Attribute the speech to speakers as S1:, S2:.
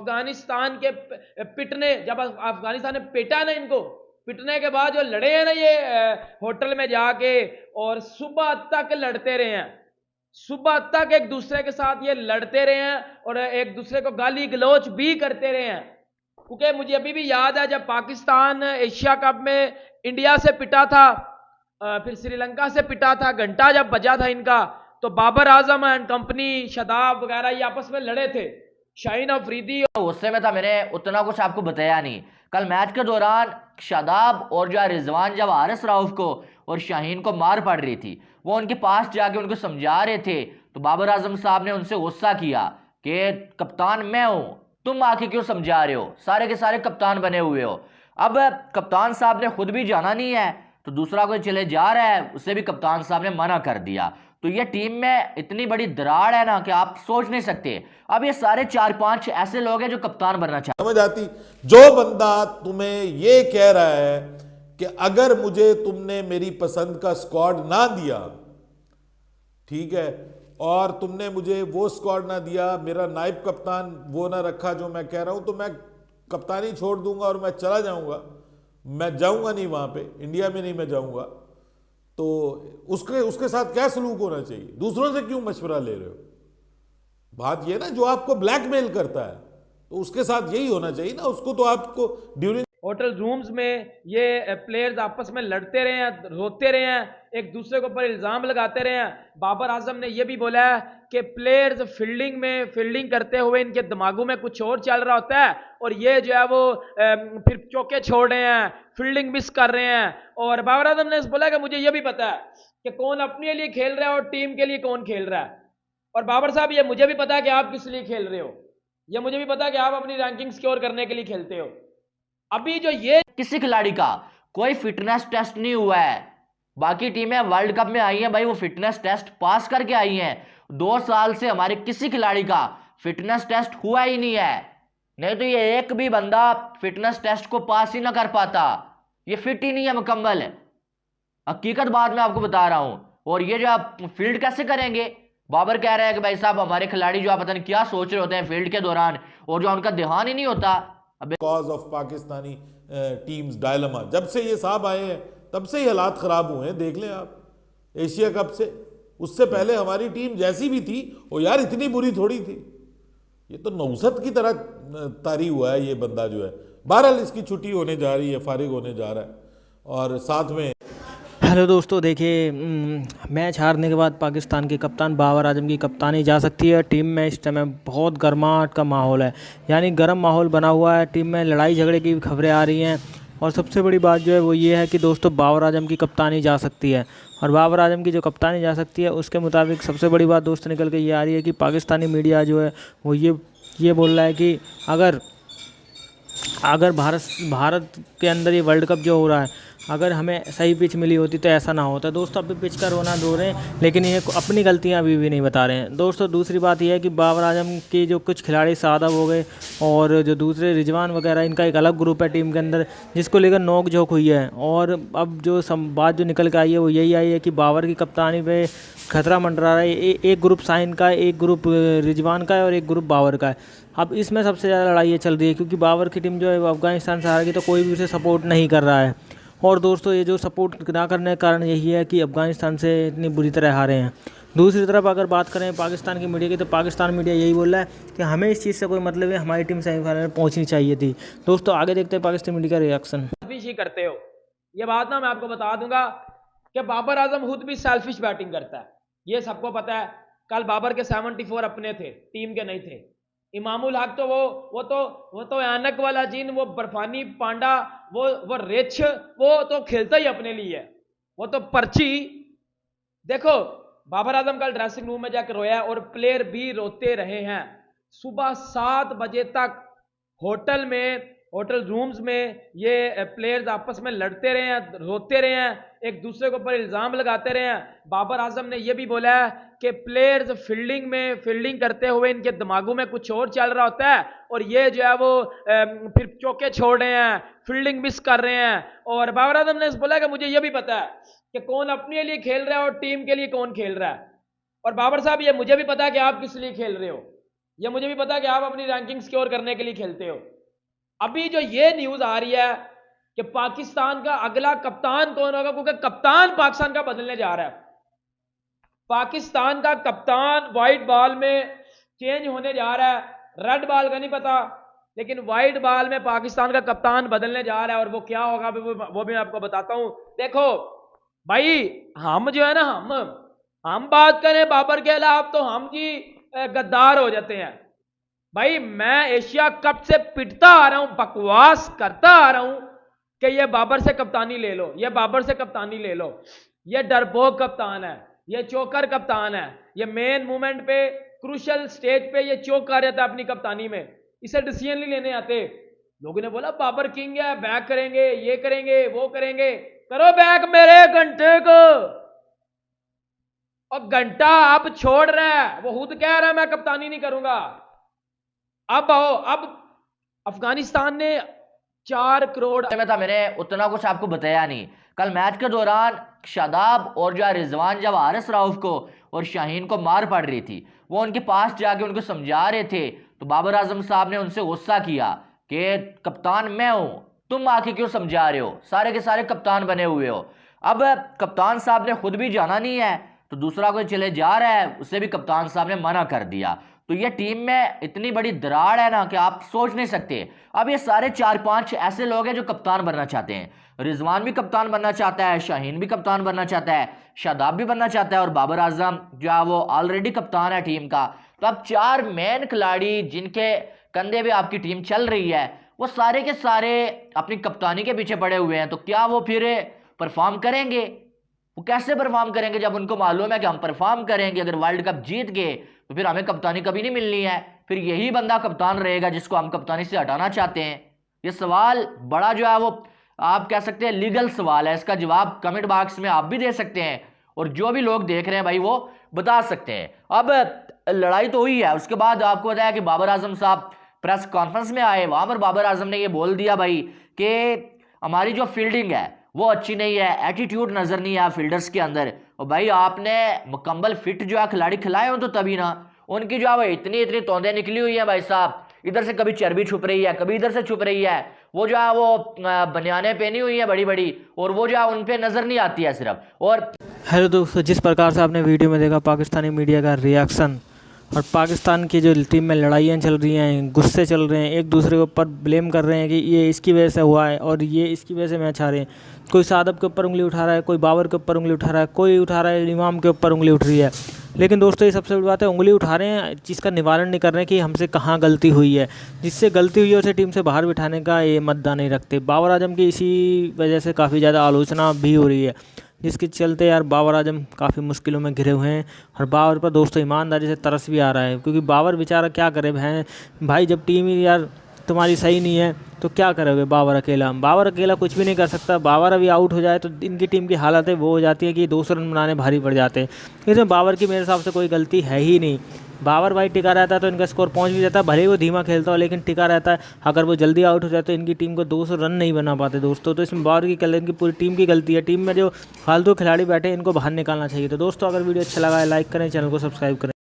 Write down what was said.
S1: अफगानिस्तान के पिटने, जब अफगानिस्तान ने पिटा ना इनको, पिटने के बाद जो लड़े हैं ना ये होटल में जाके, और सुबह तक लड़ते रहे हैं, सुबह तक एक दूसरे के साथ ये लड़ते रहे हैं और एक दूसरे को गाली गलौच भी करते रहे हैं। क्योंकि मुझे अभी भी याद है जब पाकिस्तान एशिया कप में इंडिया से पिटा था, फिर श्रीलंका से पिटा था, घंटा जब बजा था इनका, तो बाबर आजम एंड कंपनी, शादाब वगैरह ये आपस में लड़े थे, शाहीन अफरीदी।
S2: गुस्से में था, मैंने उतना कुछ आपको बताया नहीं। कल मैच के दौरान शादाब और जो रिजवान जब हारिस राउफ को और शाहीन को मार पड़ रही थी, वो उनके पास जाके उनको समझा रहे थे, तो बाबर आजम साहब ने उनसे गुस्सा किया कि कप्तान मैं हूं, तुम आके क्यों समझा रहे हो, सारे के सारे कप्तान बने हुए हो। अब कप्तान साहब ने खुद भी जाना नहीं है, तो दूसरा कोई चले जा रहा है, उसे भी कप्तान साहब ने मना कर दिया। तो ये टीम में इतनी बड़ी दरार है ना कि आप सोच नहीं सकते। अब ये सारे 4-5 ऐसे लोग हैं जो कप्तान बनना चाहते हैं।
S3: समझ आती, जो बंदा तुम्हें ये कह रहा है कि अगर मुझे तुमने मेरी पसंद का स्क्वाड ना दिया, ठीक है, और तुमने मुझे वो स्क्वाड ना दिया, मेरा नायब कप्तान वो ना रखा जो मैं कह रहा हूं, तो मैं कप्तानी छोड़ दूंगा और मैं चला जाऊंगा, मैं जाऊंगा नहीं वहां पे, इंडिया में नहीं मैं जाऊंगा। तो उसके उसके साथ क्या सलूक होना चाहिए? दूसरों से क्यों मशवरा ले रहे हो? बात ये ना, जो आपको ब्लैकमेल करता है तो उसके साथ यही होना चाहिए ना, उसको तो आपको ड्यूरिंग
S1: होटल रूम्स में ये प्लेयर्स आपस में लड़ते रहे हैं, रोते रहे हैं, एक दूसरे के ऊपर इल्ज़ाम लगाते रहे हैं। बाबर आजम ने यह भी बोला है कि प्लेयर्स फील्डिंग करते हुए इनके दिमागों में कुछ और चल रहा होता है, और ये जो है वो फिर चौके छोड़ रहे हैं, फील्डिंग मिस कर रहे हैं। और बाबर आजम ने बोला कि मुझे यह भी पता है कि कौन अपने लिए खेल रहा है और टीम के लिए कौन खेल रहा है। और बाबर साहब, ये मुझे भी पता है कि आप किस लिए खेल रहे हो, यह मुझे भी पता है कि आप अपनी रैंकिंग सिक्योर करने के लिए खेलते हो। अभी जो ये
S2: किसी खिलाड़ी का कोई फिटनेस टेस्ट नहीं हुआ है। बाकी टीमें वर्ल्ड कप में आई हैं भाई, वो फिटनेस टेस्ट पास करके आई हैं। 2 साल से हमारे किसी खिलाड़ी का फिटनेस टेस्ट हुआ ही नहीं है, नहीं तो ये एक भी बंदा फिटनेस टेस्ट को पास ही ना कर पाता। ये फिट ही नहीं है मुकम्मल, हकीकत बात मैं आपको बता रहा हूं। और ये जो आप फील्ड कैसे करेंगे? बाबर कह रहे हैं कि भाई साहब हमारे खिलाड़ी जो आप पता नहीं क्या सोच रहे होते हैं फील्ड के दौरान, और जो उनका ध्यान ही नहीं होता।
S3: Cause of Pakistani teams dilemma, जब से ये साहब आए हैं तब से ही हालात खराब हुए हैं, देख लें आप। एशिया कप से उससे पहले हमारी टीम जैसी भी थी वो यार इतनी बुरी थोड़ी थी। ये तो नौसत की तरह तारी हुआ है ये बंदा जो है। बहरहाल इसकी छुट्टी होने जा रही है, फारिग होने जा रहा है, और साथ में
S4: हेलो दोस्तों, देखिए मैच हारने के बाद पाकिस्तान के कप्तान बाबर आजम की कप्तानी जा सकती है। टीम में इस समय बहुत गर्माहट का माहौल है, यानी गर्म माहौल बना हुआ है। टीम में लड़ाई झगड़े की खबरें आ रही हैं, और सबसे बड़ी बात जो है वो ये है कि दोस्तों बाबर आजम की कप्तानी जा सकती है। और बाबर आजम की जो कप्तानी जा सकती है उसके मुताबिक सबसे बड़ी बात दोस्त निकल के ये आ रही है कि पाकिस्तानी मीडिया जो है वो ये बोल रहा है कि अगर भारत के अंदर ये वर्ल्ड कप जो हो रहा है, अगर हमें सही पिच मिली होती तो ऐसा ना होता। दोस्तों अभी पिच का रोना धो रहे हैं, लेकिन ये अपनी गलतियां अभी भी नहीं बता रहे हैं। दोस्तों दूसरी बात यह है कि बाबर आजम के जो कुछ खिलाड़ी सादब हो गए, और जो दूसरे रिजवान वगैरह, इनका एक अलग ग्रुप है टीम के अंदर जिसको लेकर नोक झोंक हुई है। और अब जो बात जो निकल के आई है वो यही आई है कि बाबर की कप्तानी पे खतरा मंडरा रहा है। एक ग्रुप शाहीन का है, एक ग्रुप रिजवान का है, और एक ग्रुप बाबर का है। अब इसमें सबसे ज़्यादा लड़ाई ये चल रही है क्योंकि बाबर की टीम जो है अफगानिस्तान से हार गई, तो कोई भी उसे सपोर्ट नहीं कर रहा है। और दोस्तों ये जो सपोर्ट ना करने का कारण यही है कि अफगानिस्तान से इतनी बुरी तरह हारे हैं। दूसरी तरफ अगर बात करें पाकिस्तान की मीडिया की, तो पाकिस्तान मीडिया यही बोल रहा है कि हमें इस चीज़ से कोई मतलब है, हमारी टीम सेमीफाइनल में पहुंचनी चाहिए थी। दोस्तों आगे देखते हैं पाकिस्तान मीडिया का रिएक्शन।
S1: ही करते हो ये बात ना, मैं आपको बता दूंगा कि बाबर आजम खुद भी सेल्फिश बैटिंग करता है, ये सबको पता है। कल बाबर के 74 अपने थे, टीम के नहीं थे। इमामुल हक तो वो तो ऐनक वाला जिन, वो बर्फानी पांडा, वो रिच, वो तो खेलता ही अपने लिए है, वो तो पर्ची। देखो बाबर आजम कल ड्रेसिंग रूम में जाकर रोया, और प्लेयर भी रोते रहे हैं। सुबह 7 बजे तक होटल रूम्स में ये प्लेयर्स आपस में लड़ते रहे हैं, रोते रहे हैं, एक दूसरे के ऊपर इल्ज़ाम लगाते रहे हैं। बाबर आजम ने यह भी बोला है कि प्लेयर्स फील्डिंग करते हुए इनके दिमागों में कुछ और चल रहा होता है, और ये जो है वो फिर चौके छोड़ रहे हैं, फील्डिंग मिस कर रहे हैं। और बाबर आजम ने बोला कि मुझे यह भी पता है कि कौन अपने लिए खेल रहा है और टीम के लिए कौन खेल रहा है। और बाबर साहब, ये मुझे भी पता है कि आप किस लिए खेल रहे हो, ये मुझे भी पता है कि आप अपनी रैंकिंग सिक्योर करने के लिए खेलते हो। अभी जो ये न्यूज आ रही है कि पाकिस्तान का अगला कप्तान कौन होगा, क्योंकि कप्तान पाकिस्तान का बदलने जा रहा है। पाकिस्तान का कप्तान व्हाइट बॉल में चेंज होने जा रहा है, रेड बॉल का नहीं पता, लेकिन व्हाइट बॉल में पाकिस्तान का कप्तान बदलने जा रहा है। और वो क्या होगा वो भी मैं आपको बताता हूं। देखो भाई, हम जो है ना, हम बात करें बाबर के खिलाफ तो हम जी गद्दार हो जाते हैं। भाई मैं एशिया कप से पिटता आ रहा हूं, बकवास करता आ रहा हूं कि ये बाबर से कप्तानी ले लो, ये बाबर से कप्तानी ले लो, ये डरपोक कप्तान है, ये चोकर कप्तान है, ये मेन मूवमेंट पे क्रूशल स्टेज पे ये चौक कर रहता है अपनी कप्तानी में, इसे डिसीजन नहीं लेने आते। लोगों ने बोला बाबर किंग है, बैक करेंगे, ये करेंगे, वो करेंगे। करो बैक मेरे घंटे को। और घंटा अब छोड़ रहा है, वो खुद कह रहा है मैं कप्तानी नहीं करूंगा। अब आओ, अब अफगानिस्तान ने 4 करोड़
S2: में था, मैंने उतना कुछ आपको बताया नहीं। कल मैच के दौरान शादाब और जो रिजवान जब हारिस राउफ को और शाहीन को मार पड़ रही थी, वो उनके पास जाके उनको समझा रहे थे, तो बाबर आजम साहब ने उनसे गुस्सा किया कि कप्तान मैं हूं, तुम आके क्यों समझा रहे हो, सारे के सारे कप्तान बने हुए हो। अब कप्तान साहब ने खुद भी जाना नहीं है, तो दूसरा कोई चले जा रहा है, उसे भी कप्तान साहब ने मना कर दिया। तो ये टीम में इतनी बड़ी दरार है ना कि आप सोच नहीं सकते। अब ये सारे 4-5 ऐसे लोग हैं जो कप्तान बनना चाहते हैं। रिजवान भी कप्तान बनना चाहता है, शाहीन भी कप्तान बनना चाहता है, शादाब भी बनना चाहता है, और बाबर आजम जो है वो ऑलरेडी कप्तान है टीम का। तो अब 4 मेन खिलाड़ी जिनके कंधे पे आपकी टीम चल रही है, वो सारे के सारे अपनी कप्तानी के पीछे पड़े हुए हैं। तो क्या वो फिर परफॉर्म करेंगे? वो कैसे परफॉर्म करेंगे जब उनको मालूम है कि हम परफॉर्म करेंगे, अगर वर्ल्ड कप जीत गए तो फिर हमें कप्तानी कभी नहीं मिलनी है, फिर यही बंदा कप्तान रहेगा जिसको हम कप्तानी से हटाना चाहते हैं। ये सवाल बड़ा जो है वो आप कह सकते हैं लीगल सवाल है। इसका जवाब कमेंट बॉक्स में आप भी दे सकते हैं, और जो भी लोग देख रहे हैं भाई वो बता सकते हैं। अब लड़ाई तो हुई है, उसके बाद आपको बताया कि बाबर आजम साहब प्रेस कॉन्फ्रेंस में आए, वहां पर बाबर आजम ने ये बोल दिया भाई कि हमारी जो फील्डिंग है वो अच्छी नहीं है, एटीट्यूड नजर नहीं आया फील्डर्स के अंदर। और भाई आपने मुकम्मल फिट जो है खिलाड़ी खिलाए हो तो तभी ना, उनकी जो है वो इतनी तोंदें निकली हुई है भाई साहब, इधर से कभी चर्बी छुप रही है, कभी इधर से छुप रही है, वो जो है वो बनियानें पहनी हुई है बड़ी बड़ी, और वो जो है उन पे नजर नहीं आती है सिर्फ। और
S4: हेलो दोस्तों, जिस प्रकार से आपने वीडियो में देखा पाकिस्तानी मीडिया का रिएक्शन, और पाकिस्तान की जो टीम में लड़ाइयाँ चल रही हैं, गुस्से चल रहे हैं, एक दूसरे के ऊपर ब्लेम कर रहे हैं कि ये इसकी वजह से हुआ है और ये इसकी वजह से मैच हारे हैं। कोई सादब के ऊपर उंगली उठा रहा है, कोई बाबर के ऊपर उंगली उठा रहा है, कोई उठा रहा है इमाम के ऊपर उंगली उठ रही है। लेकिन दोस्तों ये सबसे बड़ी बात है, उंगली उठा रहे हैं, जिसका निवारण नहीं कर रहे हैं कि हमसे कहाँ गलती हुई है। जिससे गलती हुई है उसे टीम से बाहर बिठाने का ये मुद्दा नहीं रखते। बाबर आजम की इसी वजह से काफ़ी ज़्यादा आलोचना भी हो रही है, जिसके चलते यार बाबर आजम काफ़ी मुश्किलों में घिरे हुए हैं। और बाबर पर दोस्तों ईमानदारी से तरस भी आ रहा है, क्योंकि बाबर बेचारा क्या करे भाई, जब टीम ही यार तुम्हारी सही नहीं है तो क्या करोगे बाबर अकेला? बाबर अकेला कुछ भी नहीं कर सकता। बाबर अभी आउट हो जाए तो इनकी टीम की हालत है वो हो जाती है कि 200 रन बनाने भारी पड़ जाते हैं। इसमें बाबर की मेरे हिसाब से कोई गलती है ही नहीं। बाबर भाई टिका रहता है तो इनका स्कोर पहुंच भी जाता है, भले ही वो धीमा खेलता हो लेकिन टिका रहता है। अगर वो जल्दी आउट हो जाए तो इनकी टीम को 200 रन नहीं बना पाते दोस्तों। तो इसमें बाबर की इनकी पूरी टीम की गलती है। टीम में जो फालतू खिलाड़ी बैठे इनको बाहर निकालना चाहिए। तो दोस्तों अगर वीडियो अच्छा लगा है लाइक करें, चैनल को सब्सक्राइब करें।